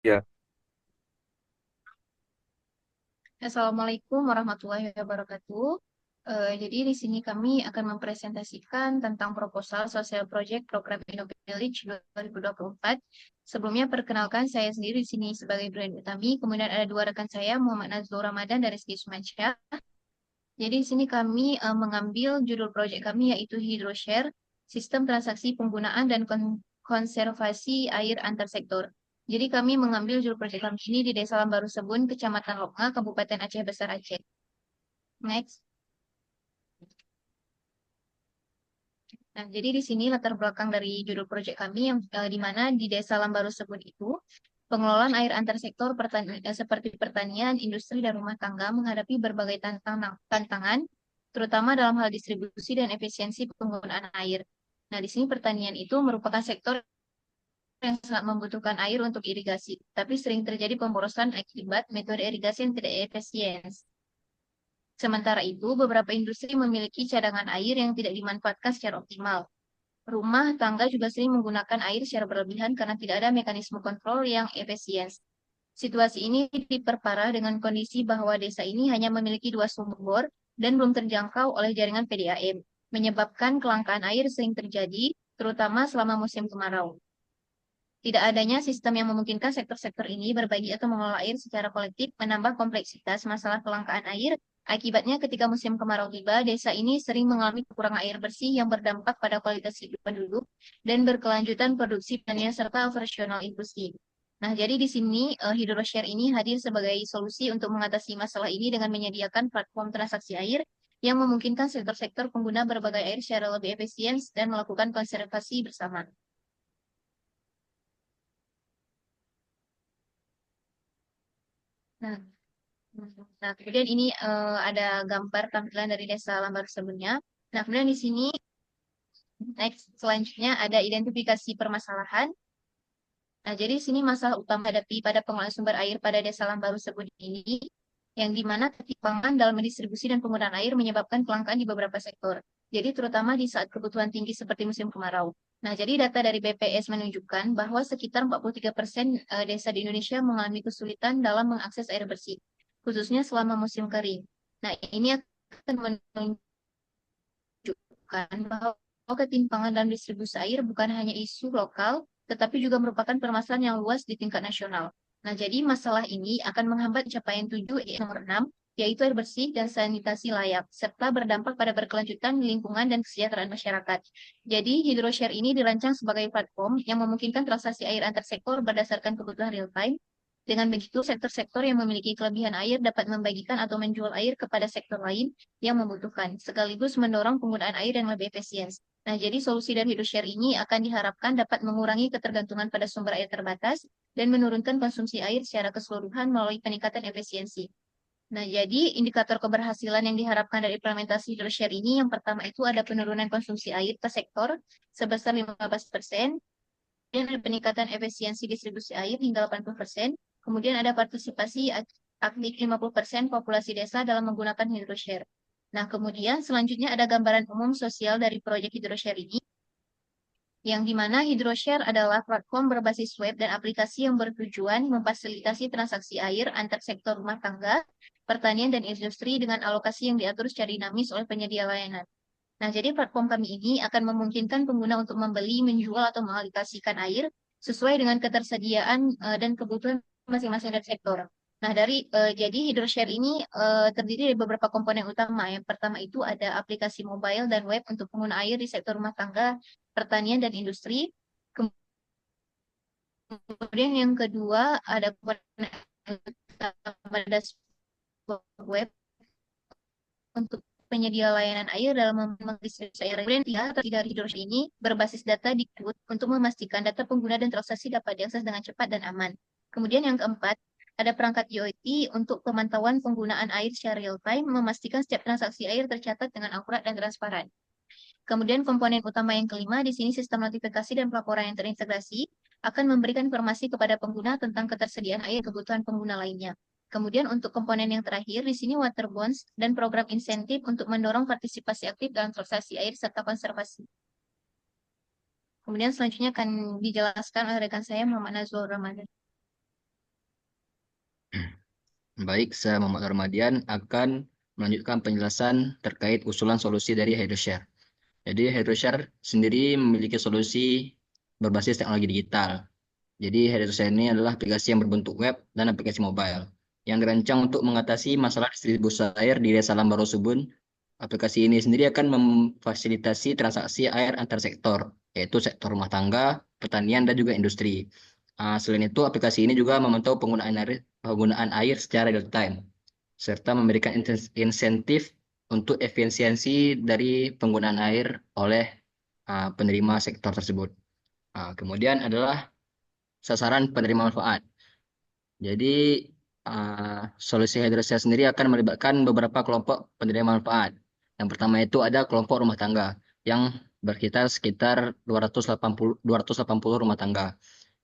Ya, Assalamualaikum warahmatullahi wabarakatuh. Jadi di sini kami akan mempresentasikan tentang proposal Social Project Program Innovate Village 2024. Sebelumnya perkenalkan saya sendiri di sini sebagai Brand Utami, kemudian ada dua rekan saya, Muhammad Nazlur Ramadan dari Segi Sumansyah. Jadi di sini kami mengambil judul proyek kami yaitu HydroShare, Sistem Transaksi Penggunaan dan Konservasi Air Antar Sektor. Jadi kami mengambil judul proyek kami ini di Desa Lambaru Sebun, Kecamatan Lokma, Kabupaten Aceh Besar Aceh. Next. Nah, jadi di sini latar belakang dari judul proyek kami yang di mana di Desa Lambaru Sebun itu pengelolaan air antar sektor seperti pertanian, industri, dan rumah tangga menghadapi berbagai tantangan, terutama dalam hal distribusi dan efisiensi penggunaan air. Nah, di sini pertanian itu merupakan sektor yang sangat membutuhkan air untuk irigasi, tapi sering terjadi pemborosan akibat metode irigasi yang tidak efisien. Sementara itu, beberapa industri memiliki cadangan air yang tidak dimanfaatkan secara optimal. Rumah tangga juga sering menggunakan air secara berlebihan karena tidak ada mekanisme kontrol yang efisien. Situasi ini diperparah dengan kondisi bahwa desa ini hanya memiliki dua sumber bor dan belum terjangkau oleh jaringan PDAM, menyebabkan kelangkaan air sering terjadi, terutama selama musim kemarau. Tidak adanya sistem yang memungkinkan sektor-sektor ini berbagi atau mengelola air secara kolektif menambah kompleksitas masalah kelangkaan air. Akibatnya, ketika musim kemarau tiba, desa ini sering mengalami kekurangan air bersih yang berdampak pada kualitas hidup penduduk dan berkelanjutan produksi pertanian serta operasional industri. Nah, jadi di sini HydroShare ini hadir sebagai solusi untuk mengatasi masalah ini dengan menyediakan platform transaksi air yang memungkinkan sektor-sektor pengguna berbagai air secara lebih efisien dan melakukan konservasi bersama. Nah, Nah, kemudian ini ada gambar tampilan dari desa Lambar sebelumnya. Nah, kemudian di sini next selanjutnya ada identifikasi permasalahan. Nah, jadi di sini masalah utama hadapi pada pengelolaan sumber air pada desa Lambaru sebut ini, yang di mana ketimpangan dalam distribusi dan penggunaan air menyebabkan kelangkaan di beberapa sektor. Jadi terutama di saat kebutuhan tinggi seperti musim kemarau. Nah, jadi data dari BPS menunjukkan bahwa sekitar 43% desa di Indonesia mengalami kesulitan dalam mengakses air bersih, khususnya selama musim kering. Nah, ini akan menunjukkan bahwa ketimpangan dalam distribusi air bukan hanya isu lokal, tetapi juga merupakan permasalahan yang luas di tingkat nasional. Nah, jadi masalah ini akan menghambat capaian 7 nomor 6, yaitu air bersih dan sanitasi layak, serta berdampak pada berkelanjutan lingkungan dan kesejahteraan masyarakat. Jadi, HydroShare ini dirancang sebagai platform yang memungkinkan transaksi air antar sektor berdasarkan kebutuhan real time. Dengan begitu, sektor-sektor yang memiliki kelebihan air dapat membagikan atau menjual air kepada sektor lain yang membutuhkan, sekaligus mendorong penggunaan air yang lebih efisien. Nah, jadi solusi dari HydroShare ini akan diharapkan dapat mengurangi ketergantungan pada sumber air terbatas dan menurunkan konsumsi air secara keseluruhan melalui peningkatan efisiensi. Nah, jadi indikator keberhasilan yang diharapkan dari implementasi HydroShare ini yang pertama itu ada penurunan konsumsi air per sektor sebesar 15%, kemudian ada peningkatan efisiensi distribusi air hingga 80%, kemudian ada partisipasi aktif 50% populasi desa dalam menggunakan HydroShare. Nah, kemudian selanjutnya ada gambaran umum sosial dari proyek HydroShare ini, yang dimana HydroShare adalah platform berbasis web dan aplikasi yang bertujuan memfasilitasi transaksi air antar sektor rumah tangga, pertanian, dan industri dengan alokasi yang diatur secara dinamis oleh penyedia layanan. Nah, jadi platform kami ini akan memungkinkan pengguna untuk membeli, menjual, atau mengalokasikan air sesuai dengan ketersediaan dan kebutuhan masing-masing dari sektor. Nah, jadi HydroShare ini terdiri dari beberapa komponen utama. Yang pertama itu ada aplikasi mobile dan web untuk pengguna air di sektor rumah tangga, pertanian, dan industri. Kemudian yang kedua ada komponen utama dashboard web untuk penyedia layanan air dalam mendistribusi air. Kemudian tiga, terdiri dari hidrogen ini berbasis data Dikbud untuk memastikan data pengguna dan transaksi dapat diakses dengan cepat dan aman. Kemudian yang keempat, ada perangkat IoT untuk pemantauan penggunaan air secara real time, memastikan setiap transaksi air tercatat dengan akurat dan transparan. Kemudian komponen utama yang kelima, di sini sistem notifikasi dan pelaporan yang terintegrasi akan memberikan informasi kepada pengguna tentang ketersediaan air kebutuhan pengguna lainnya. Kemudian untuk komponen yang terakhir, di sini water bonds dan program insentif untuk mendorong partisipasi aktif dalam transaksi air serta konservasi. Kemudian selanjutnya akan dijelaskan oleh rekan saya Muhammad Nazrul Ramadan. Baik, saya Muhammad Armadian akan melanjutkan penjelasan terkait usulan solusi dari HydroShare. Jadi HydroShare sendiri memiliki solusi berbasis teknologi digital. Jadi HydroShare ini adalah aplikasi yang berbentuk web dan aplikasi mobile yang dirancang untuk mengatasi masalah distribusi air di Desa Lambaro Subun. Aplikasi ini sendiri akan memfasilitasi transaksi air antar sektor, yaitu sektor rumah tangga, pertanian, dan juga industri. Selain itu, aplikasi ini juga memantau penggunaan air secara real time, serta memberikan insentif untuk efisiensi dari penggunaan air oleh penerima sektor tersebut. Kemudian adalah sasaran penerima manfaat. Jadi, solusi hidrosia sendiri akan melibatkan beberapa kelompok penerima manfaat. Yang pertama itu ada kelompok rumah tangga yang berkisar sekitar 280 rumah tangga.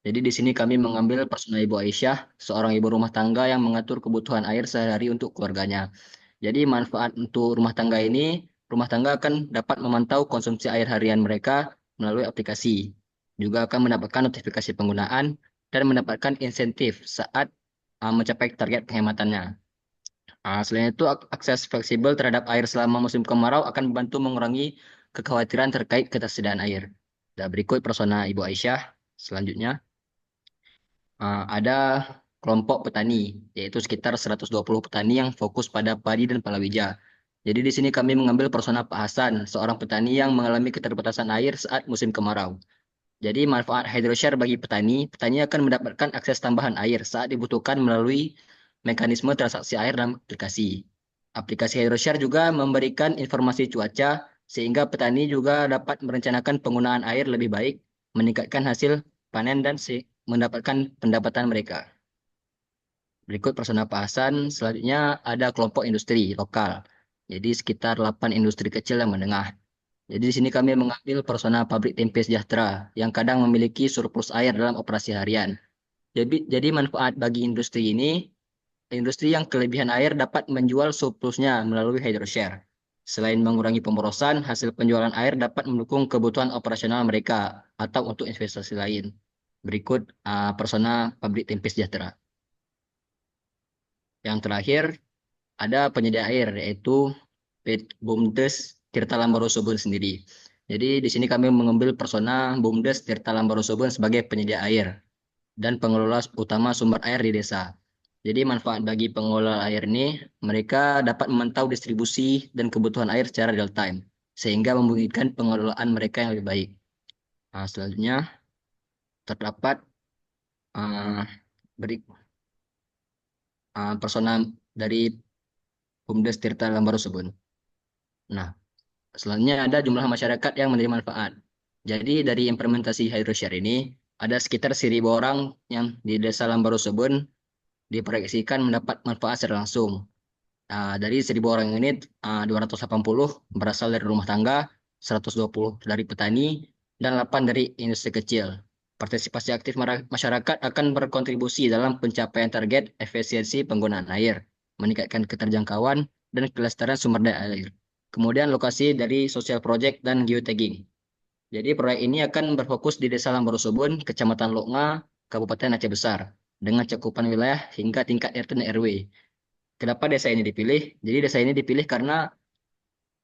Jadi di sini kami mengambil personal Ibu Aisyah, seorang ibu rumah tangga yang mengatur kebutuhan air sehari-hari untuk keluarganya. Jadi manfaat untuk rumah tangga ini, rumah tangga akan dapat memantau konsumsi air harian mereka melalui aplikasi. Juga akan mendapatkan notifikasi penggunaan dan mendapatkan insentif saat mencapai target penghematannya. Selain itu, akses fleksibel terhadap air selama musim kemarau akan membantu mengurangi kekhawatiran terkait ketersediaan air. Dan berikut persona Ibu Aisyah. Selanjutnya, ada kelompok petani, yaitu sekitar 120 petani yang fokus pada padi dan palawija. Jadi di sini kami mengambil persona Pak Hasan, seorang petani yang mengalami keterbatasan air saat musim kemarau. Jadi manfaat hydroshare bagi petani, petani akan mendapatkan akses tambahan air saat dibutuhkan melalui mekanisme transaksi air dalam aplikasi. Aplikasi hydroshare juga memberikan informasi cuaca sehingga petani juga dapat merencanakan penggunaan air lebih baik, meningkatkan hasil panen dan mendapatkan pendapatan mereka. Berikut persona Pak Hasan, selanjutnya ada kelompok industri lokal. Jadi sekitar 8 industri kecil dan menengah. Jadi di sini kami mengambil persona pabrik tempe sejahtera yang kadang memiliki surplus air dalam operasi harian. Jadi manfaat bagi industri ini, industri yang kelebihan air dapat menjual surplusnya melalui hydroshare. Selain mengurangi pemborosan, hasil penjualan air dapat mendukung kebutuhan operasional mereka atau untuk investasi lain. Berikut persona pabrik tempe sejahtera. Yang terakhir ada penyedia air yaitu BUMDes Tirta Lambaro Subun sendiri. Jadi di sini kami mengambil persona BUMDes Tirta Lambaro Subun sebagai penyedia air dan pengelola utama sumber air di desa. Jadi manfaat bagi pengelola air ini, mereka dapat memantau distribusi dan kebutuhan air secara real time, sehingga memungkinkan pengelolaan mereka yang lebih baik. Selanjutnya terdapat uh, beri, persona dari BUMDes Tirta Lambaro Subun. Nah, selanjutnya ada jumlah masyarakat yang menerima manfaat. Jadi dari implementasi hydroshare ini, ada sekitar 1.000 orang yang di Desa Lambaro Subun diproyeksikan mendapat manfaat secara langsung. Dari 1.000 orang ini, 280 berasal dari rumah tangga, 120 dari petani, dan 8 dari industri kecil. Partisipasi aktif masyarakat akan berkontribusi dalam pencapaian target efisiensi penggunaan air, meningkatkan keterjangkauan, dan kelestarian sumber daya air. Kemudian lokasi dari social project dan geotagging. Jadi proyek ini akan berfokus di Desa Lambarosubun, Kecamatan Loknga, Kabupaten Aceh Besar, dengan cakupan wilayah hingga tingkat RT dan RW. Kenapa desa ini dipilih? Jadi desa ini dipilih karena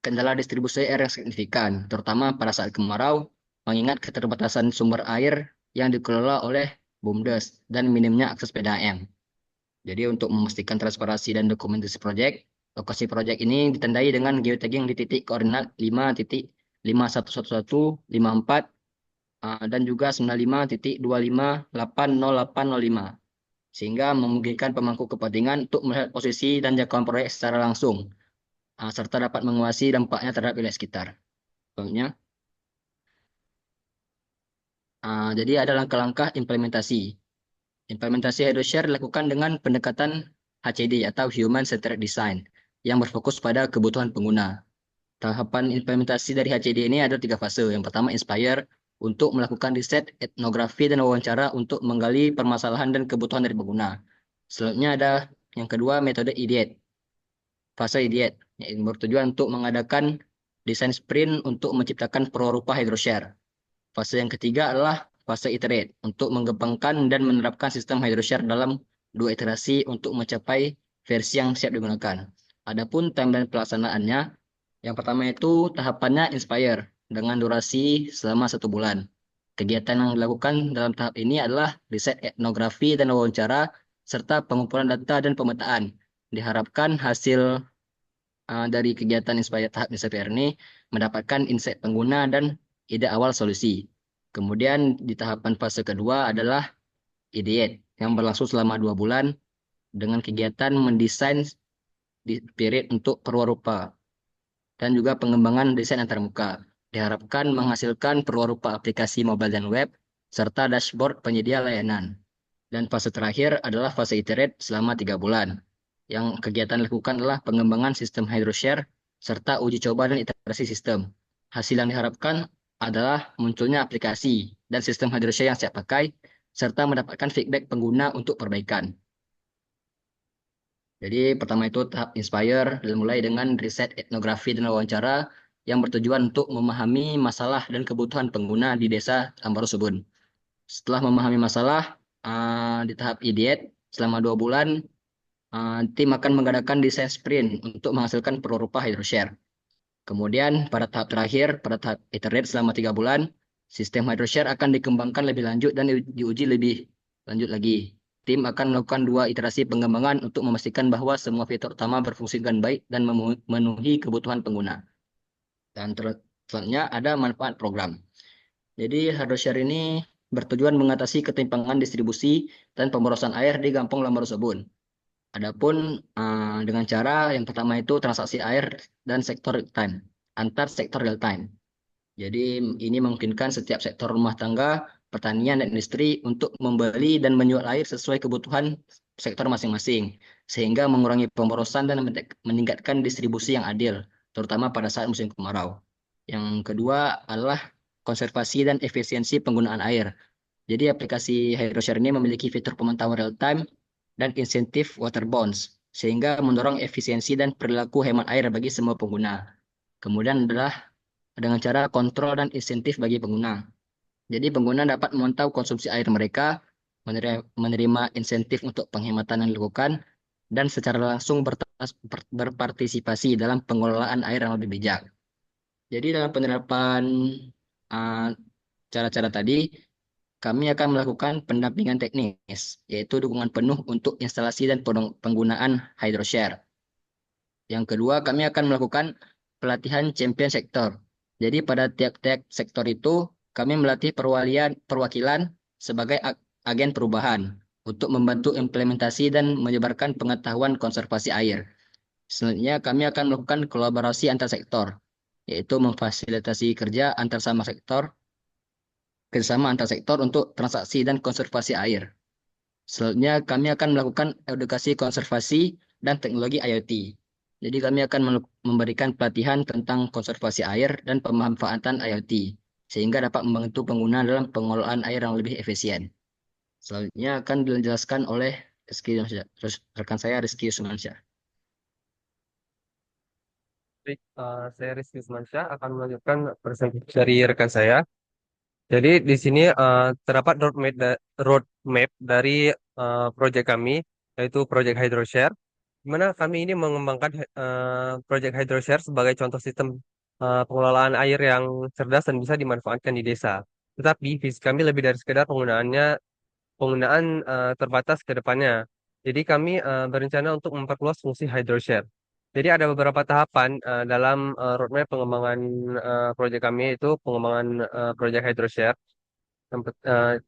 kendala distribusi air yang signifikan, terutama pada saat kemarau, mengingat keterbatasan sumber air yang dikelola oleh BUMDes dan minimnya akses PDAM. Jadi untuk memastikan transparansi dan dokumentasi proyek, lokasi proyek ini ditandai dengan geotagging di titik koordinat 5.511154 dan juga 95.258085 sehingga memungkinkan pemangku kepentingan untuk melihat posisi dan jangkauan proyek secara langsung serta dapat menguasai dampaknya terhadap wilayah sekitar. Contohnya, jadi ada langkah-langkah implementasi. Implementasi HydroShare dilakukan dengan pendekatan HCD atau Human Centered Design yang berfokus pada kebutuhan pengguna. Tahapan implementasi dari HCD ini ada 3 fase. Yang pertama, Inspire, untuk melakukan riset, etnografi, dan wawancara untuk menggali permasalahan dan kebutuhan dari pengguna. Selanjutnya ada yang kedua, metode Ideate. Fase Ideate, yang bertujuan untuk mengadakan desain sprint untuk menciptakan pro-rupa hydroshare. Fase yang ketiga adalah fase Iterate, untuk mengembangkan dan menerapkan sistem hydroshare dalam 2 iterasi untuk mencapai versi yang siap digunakan. Adapun timeline pelaksanaannya, yang pertama itu tahapannya Inspire dengan durasi selama 1 bulan. Kegiatan yang dilakukan dalam tahap ini adalah riset etnografi dan wawancara, serta pengumpulan data dan pemetaan. Diharapkan hasil dari kegiatan Inspire tahap Inspire ini mendapatkan insight pengguna dan ide awal solusi. Kemudian di tahapan fase kedua adalah ideate yang berlangsung selama 2 bulan dengan kegiatan mendesain di period untuk perwarupa dan juga pengembangan desain antarmuka. Diharapkan menghasilkan perwarupa aplikasi mobile dan web serta dashboard penyedia layanan. Dan fase terakhir adalah fase iterate selama 3 bulan. Yang kegiatan dilakukan adalah pengembangan sistem HydroShare serta uji coba dan iterasi sistem. Hasil yang diharapkan adalah munculnya aplikasi dan sistem HydroShare yang siap pakai serta mendapatkan feedback pengguna untuk perbaikan. Jadi pertama itu tahap Inspire dimulai dengan riset etnografi dan wawancara yang bertujuan untuk memahami masalah dan kebutuhan pengguna di desa Ambarosubun. Setelah memahami masalah, di tahap ideate selama 2 bulan, tim akan mengadakan desain sprint untuk menghasilkan perupa hydroshare. Kemudian pada tahap terakhir, pada tahap iterate selama 3 bulan, sistem hydroshare akan dikembangkan lebih lanjut dan diuji lebih lanjut lagi. Tim akan melakukan 2 iterasi pengembangan untuk memastikan bahwa semua fitur utama berfungsi dengan baik dan memenuhi kebutuhan pengguna. Dan selanjutnya ada manfaat program. Jadi hydroshare ini bertujuan mengatasi ketimpangan distribusi dan pemborosan air di Kampung Lambarosebun. Adapun dengan cara yang pertama itu transaksi air dan sektor real time, antar sektor real time. Jadi ini memungkinkan setiap sektor rumah tangga, pertanian dan industri untuk membeli dan menjual air sesuai kebutuhan sektor masing-masing, sehingga mengurangi pemborosan dan meningkatkan distribusi yang adil, terutama pada saat musim kemarau. Yang kedua adalah konservasi dan efisiensi penggunaan air. Jadi aplikasi HydroShare ini memiliki fitur pemantauan real time dan insentif water bonds, sehingga mendorong efisiensi dan perilaku hemat air bagi semua pengguna. Kemudian adalah dengan cara kontrol dan insentif bagi pengguna. Jadi pengguna dapat memantau konsumsi air mereka, menerima insentif untuk penghematan yang dilakukan, dan secara langsung berpartisipasi dalam pengelolaan air yang lebih bijak. Jadi dalam penerapan uh, cara-cara tadi, kami akan melakukan pendampingan teknis, yaitu dukungan penuh untuk instalasi dan penggunaan HydroShare. Yang kedua, kami akan melakukan pelatihan champion sektor. Jadi pada tiap-tiap sektor itu, kami melatih perwakilan sebagai agen perubahan untuk membantu implementasi dan menyebarkan pengetahuan konservasi air. Selanjutnya, kami akan melakukan kolaborasi antar sektor, yaitu memfasilitasi kerjasama antar sektor untuk transaksi dan konservasi air. Selanjutnya, kami akan melakukan edukasi konservasi dan teknologi IoT. Jadi kami akan memberikan pelatihan tentang konservasi air dan pemanfaatan IoT, sehingga dapat membantu pengguna dalam pengelolaan air yang lebih efisien. Selanjutnya akan dijelaskan oleh rekan saya Rizky Sumansyah. Baik, saya Rizky Semansyah akan melanjutkan presentasi dari rekan saya. Jadi di sini terdapat roadmap dari proyek kami, yaitu proyek HydroShare, di mana kami ini mengembangkan proyek HydroShare sebagai contoh sistem pengelolaan air yang cerdas dan bisa dimanfaatkan di desa. Tetapi visi kami lebih dari sekedar penggunaan terbatas ke depannya. Jadi kami berencana untuk memperluas fungsi HydroShare. Jadi ada beberapa tahapan dalam roadmap pengembangan proyek kami, yaitu pengembangan proyek HydroShare.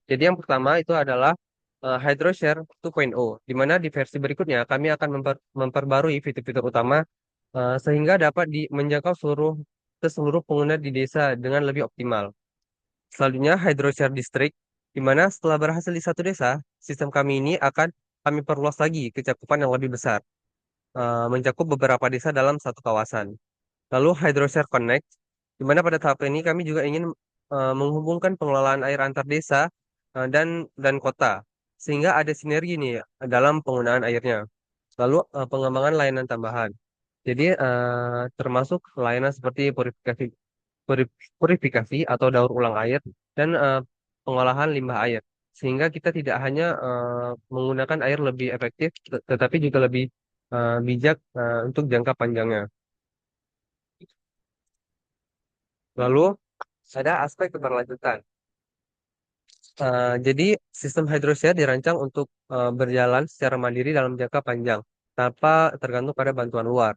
Jadi yang pertama itu adalah HydroShare 2.0, di mana di versi berikutnya kami akan memperbarui fitur-fitur utama sehingga dapat menjangkau ke seluruh pengguna di desa dengan lebih optimal. Selanjutnya HydroShare District, di mana setelah berhasil di satu desa, sistem kami ini akan kami perluas lagi ke cakupan yang lebih besar, mencakup beberapa desa dalam satu kawasan. Lalu HydroShare Connect, di mana pada tahap ini kami juga ingin menghubungkan pengelolaan air antar desa dan kota, sehingga ada sinergi nih dalam penggunaan airnya. Lalu pengembangan layanan tambahan. Jadi termasuk layanan seperti purifikasi atau daur ulang air dan pengolahan limbah air. Sehingga kita tidak hanya menggunakan air lebih efektif, tetapi juga lebih bijak untuk jangka panjangnya. Lalu ada aspek keberlanjutan. Jadi sistem hydroshare dirancang untuk berjalan secara mandiri dalam jangka panjang tanpa tergantung pada bantuan luar.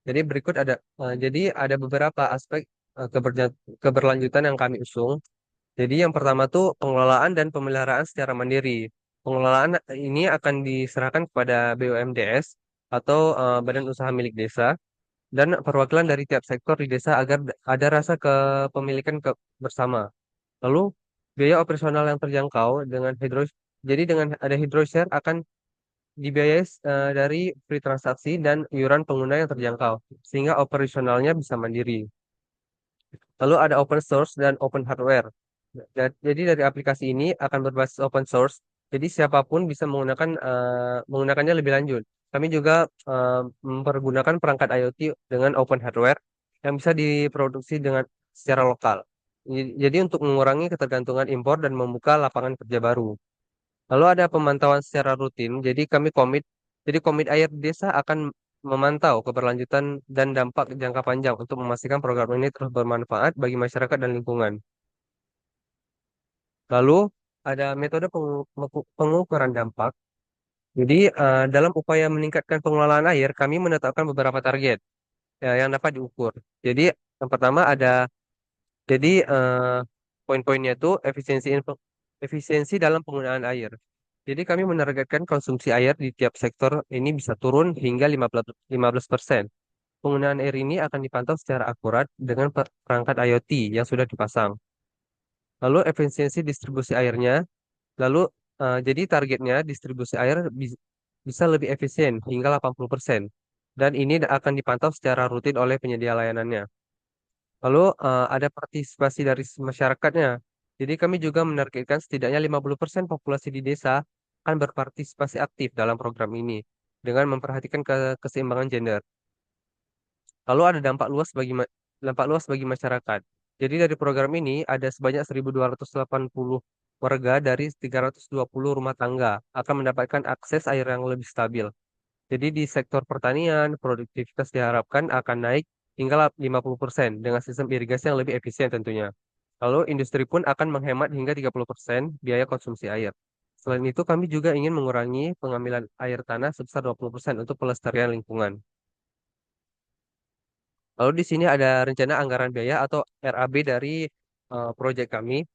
Jadi ada beberapa aspek keberlanjutan yang kami usung. Jadi yang pertama tuh pengelolaan dan pemeliharaan secara mandiri. Pengelolaan ini akan diserahkan kepada BUMDes atau badan usaha milik desa dan perwakilan dari tiap sektor di desa agar ada rasa kepemilikan bersama. Lalu biaya operasional yang terjangkau jadi dengan ada hydroshare akan dibiayai dari free transaksi dan iuran pengguna yang terjangkau sehingga operasionalnya bisa mandiri. Lalu ada open source dan open hardware. Jadi dari aplikasi ini akan berbasis open source. Jadi siapapun bisa menggunakannya lebih lanjut. Kami juga mempergunakan perangkat IoT dengan open hardware yang bisa diproduksi dengan secara lokal. Jadi untuk mengurangi ketergantungan impor dan membuka lapangan kerja baru. Lalu ada pemantauan secara rutin. Jadi komit air desa akan memantau keberlanjutan dan dampak jangka panjang untuk memastikan program ini terus bermanfaat bagi masyarakat dan lingkungan. Lalu ada metode pengukuran dampak. Jadi dalam upaya meningkatkan pengelolaan air, kami menetapkan beberapa target yang dapat diukur. Jadi yang pertama jadi poin-poinnya itu efisiensi dalam penggunaan air. Jadi kami menargetkan konsumsi air di tiap sektor ini bisa turun hingga 15%. Penggunaan air ini akan dipantau secara akurat dengan perangkat IoT yang sudah dipasang. Lalu efisiensi distribusi airnya, lalu jadi targetnya distribusi air bisa lebih efisien hingga 80%. Dan ini akan dipantau secara rutin oleh penyedia layanannya. Lalu ada partisipasi dari masyarakatnya. Jadi kami juga menargetkan setidaknya 50% populasi di desa akan berpartisipasi aktif dalam program ini dengan memperhatikan keseimbangan gender. Lalu ada dampak luas bagi masyarakat. Jadi dari program ini ada sebanyak 1.280 warga dari 320 rumah tangga akan mendapatkan akses air yang lebih stabil. Jadi di sektor pertanian, produktivitas diharapkan akan naik hingga 50% dengan sistem irigasi yang lebih efisien tentunya. Lalu industri pun akan menghemat hingga 30% biaya konsumsi air. Selain itu, kami juga ingin mengurangi pengambilan air tanah sebesar 20% untuk pelestarian lingkungan. Lalu di sini ada rencana anggaran biaya atau RAB dari proyek kami.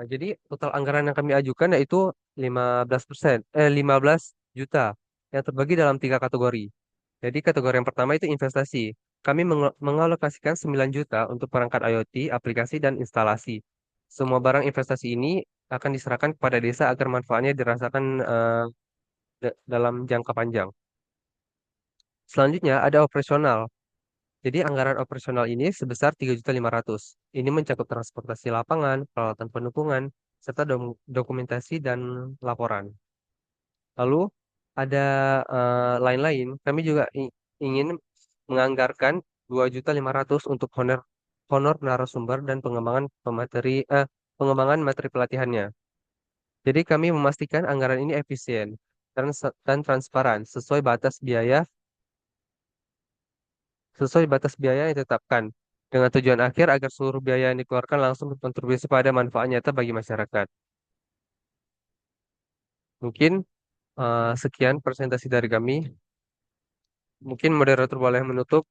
Jadi total anggaran yang kami ajukan yaitu 15 juta yang terbagi dalam tiga kategori. Jadi kategori yang pertama itu investasi. Kami mengalokasikan 9 juta untuk perangkat IoT, aplikasi, dan instalasi. Semua barang investasi ini akan diserahkan kepada desa agar manfaatnya dirasakan dalam jangka panjang. Selanjutnya ada operasional. Jadi anggaran operasional ini sebesar 3.500.000. Ini mencakup transportasi lapangan, peralatan pendukungan, serta dokumentasi dan laporan. Lalu ada lain-lain. Kami juga ingin menganggarkan 2.500.000 untuk honor narasumber dan pengembangan materi pelatihannya. Jadi kami memastikan anggaran ini efisien dan transparan sesuai batas biaya yang ditetapkan dengan tujuan akhir agar seluruh biaya yang dikeluarkan langsung berkontribusi pada manfaat nyata bagi masyarakat. Mungkin sekian presentasi dari kami. Mungkin moderator boleh menutup.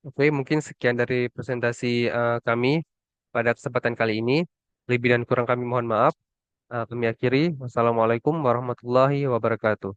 Oke, mungkin sekian dari presentasi kami pada kesempatan kali ini. Lebih dan kurang kami mohon maaf. Kami akhiri. Wassalamualaikum warahmatullahi wabarakatuh.